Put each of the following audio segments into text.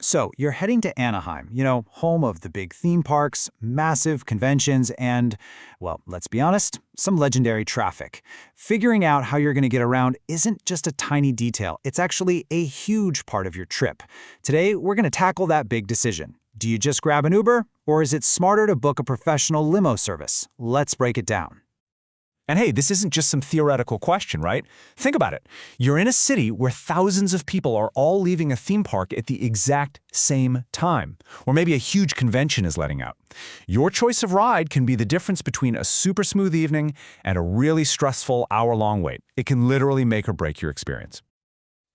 So, you're heading to Anaheim, home of the big theme parks, massive conventions, and, well, let's be honest, some legendary traffic. Figuring out how you're going to get around isn't just a tiny detail, it's actually a huge part of your trip. Today, we're going to tackle that big decision. Do you just grab an Uber, or is it smarter to book a professional limo service? Let's break it down. And hey, this isn't just some theoretical question, right? Think about it. You're in a city where thousands of people are all leaving a theme park at the exact same time. Or maybe a huge convention is letting out. Your choice of ride can be the difference between a super smooth evening and a really stressful hour-long wait. It can literally make or break your experience.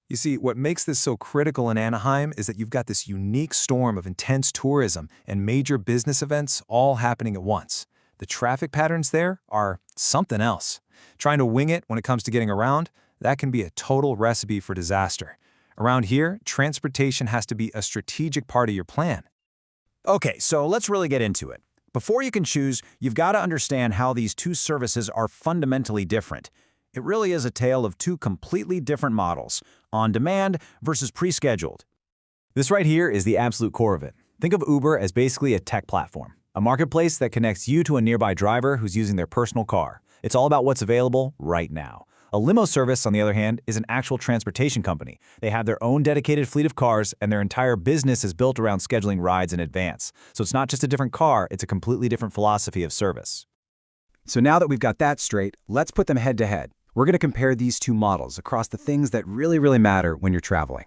You see, what makes this so critical in Anaheim is that you've got this unique storm of intense tourism and major business events all happening at once. The traffic patterns there are something else. Trying to wing it when it comes to getting around, that can be a total recipe for disaster. Around here, transportation has to be a strategic part of your plan. Okay, so let's really get into it. Before you can choose, you've got to understand how these two services are fundamentally different. It really is a tale of two completely different models, on-demand versus pre-scheduled. This right here is the absolute core of it. Think of Uber as basically a tech platform. A marketplace that connects you to a nearby driver who's using their personal car. It's all about what's available right now. A limo service, on the other hand, is an actual transportation company. They have their own dedicated fleet of cars, and their entire business is built around scheduling rides in advance. So it's not just a different car, it's a completely different philosophy of service. So now that we've got that straight, let's put them head to head. We're going to compare these two models across the things that really matter when you're traveling.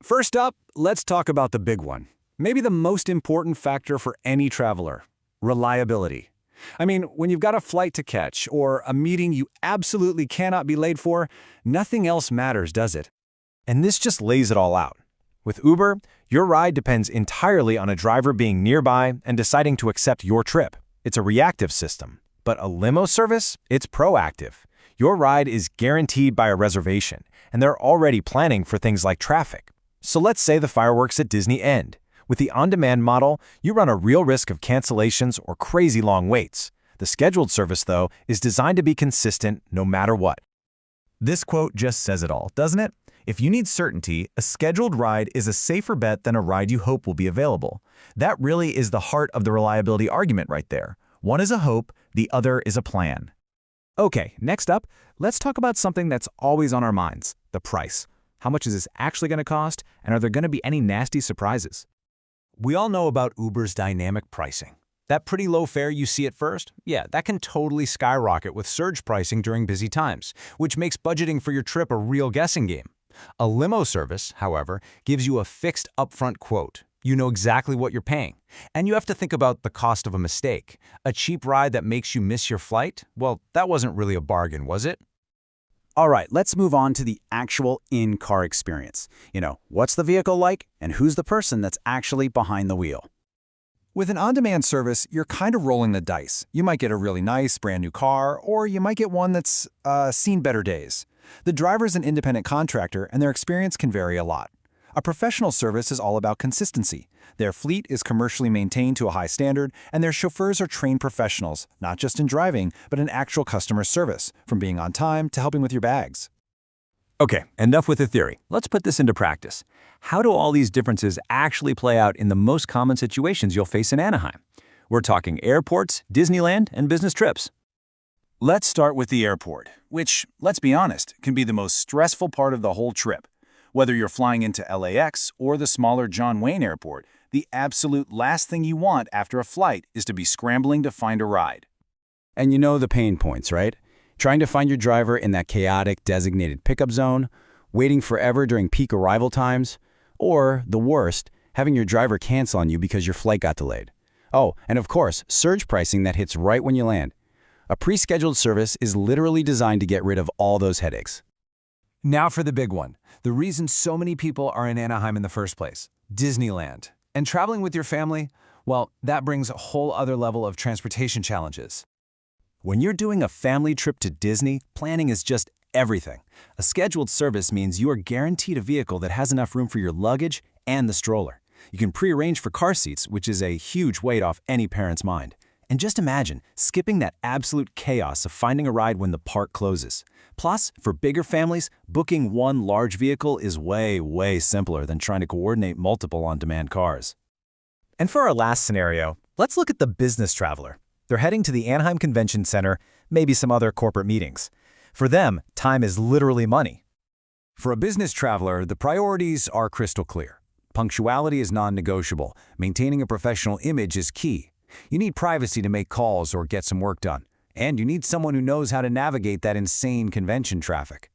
First up, let's talk about the big one. Maybe the most important factor for any traveler: reliability. I mean, when you've got a flight to catch or a meeting you absolutely cannot be late for, nothing else matters, does it? And this just lays it all out. With Uber, your ride depends entirely on a driver being nearby and deciding to accept your trip. It's a reactive system. But a limo service, it's proactive. Your ride is guaranteed by a reservation, and they're already planning for things like traffic. So let's say the fireworks at Disney end. With the on-demand model, you run a real risk of cancellations or crazy long waits. The scheduled service, though, is designed to be consistent no matter what. This quote just says it all, doesn't it? If you need certainty, a scheduled ride is a safer bet than a ride you hope will be available. That really is the heart of the reliability argument right there. One is a hope, the other is a plan. Okay, next up, let's talk about something that's always on our minds: the price. How much is this actually going to cost, and are there going to be any nasty surprises? We all know about Uber's dynamic pricing. That pretty low fare you see at first, yeah, that can totally skyrocket with surge pricing during busy times, which makes budgeting for your trip a real guessing game. A limo service, however, gives you a fixed upfront quote. You know exactly what you're paying. And you have to think about the cost of a mistake. A cheap ride that makes you miss your flight? Well, that wasn't really a bargain, was it? All right, let's move on to the actual in-car experience. What's the vehicle like, and who's the person that's actually behind the wheel? With an on-demand service, you're kind of rolling the dice. You might get a really nice, brand new car, or you might get one that's seen better days. The driver's an independent contractor, and their experience can vary a lot. A professional service is all about consistency. Their fleet is commercially maintained to a high standard, and their chauffeurs are trained professionals, not just in driving, but in actual customer service, from being on time to helping with your bags. Okay, enough with the theory. Let's put this into practice. How do all these differences actually play out in the most common situations you'll face in Anaheim? We're talking airports, Disneyland, and business trips. Let's start with the airport, which, let's be honest, can be the most stressful part of the whole trip. Whether you're flying into LAX or the smaller John Wayne Airport, the absolute last thing you want after a flight is to be scrambling to find a ride. And you know the pain points, right? Trying to find your driver in that chaotic designated pickup zone, waiting forever during peak arrival times, or, the worst, having your driver cancel on you because your flight got delayed. Oh, and of course, surge pricing that hits right when you land. A pre-scheduled service is literally designed to get rid of all those headaches. Now for the big one, the reason so many people are in Anaheim in the first place: Disneyland. And traveling with your family, well, that brings a whole other level of transportation challenges. When you're doing a family trip to Disney, planning is just everything. A scheduled service means you are guaranteed a vehicle that has enough room for your luggage and the stroller. You can pre-arrange for car seats, which is a huge weight off any parent's mind. And just imagine skipping that absolute chaos of finding a ride when the park closes. Plus, for bigger families, booking one large vehicle is way simpler than trying to coordinate multiple on-demand cars. And for our last scenario, let's look at the business traveler. They're heading to the Anaheim Convention Center, maybe some other corporate meetings. For them, time is literally money. For a business traveler, the priorities are crystal clear. Punctuality is non-negotiable. Maintaining a professional image is key. You need privacy to make calls or get some work done. And you need someone who knows how to navigate that insane convention traffic.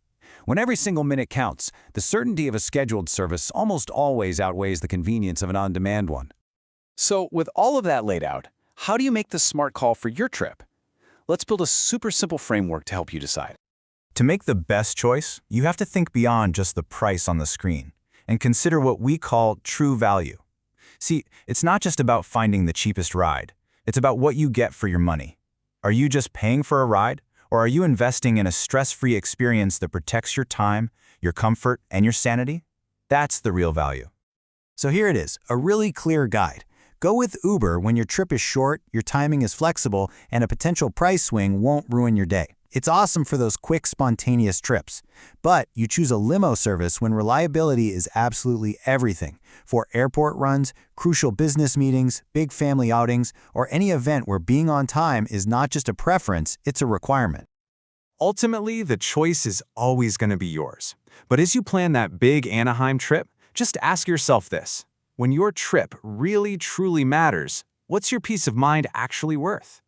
When every single minute counts, the certainty of a scheduled service almost always outweighs the convenience of an on-demand one. So, with all of that laid out, how do you make the smart call for your trip? Let's build a super simple framework to help you decide. To make the best choice, you have to think beyond just the price on the screen and consider what we call true value. See, it's not just about finding the cheapest ride. It's about what you get for your money. Are you just paying for a ride, or are you investing in a stress-free experience that protects your time, your comfort, and your sanity? That's the real value. So here it is, a really clear guide. Go with Uber when your trip is short, your timing is flexible, and a potential price swing won't ruin your day. It's awesome for those quick, spontaneous trips. But you choose a limo service when reliability is absolutely everything. For airport runs, crucial business meetings, big family outings, or any event where being on time is not just a preference, it's a requirement. Ultimately, the choice is always going to be yours. But as you plan that big Anaheim trip, just ask yourself this. When your trip really, truly matters, what's your peace of mind actually worth?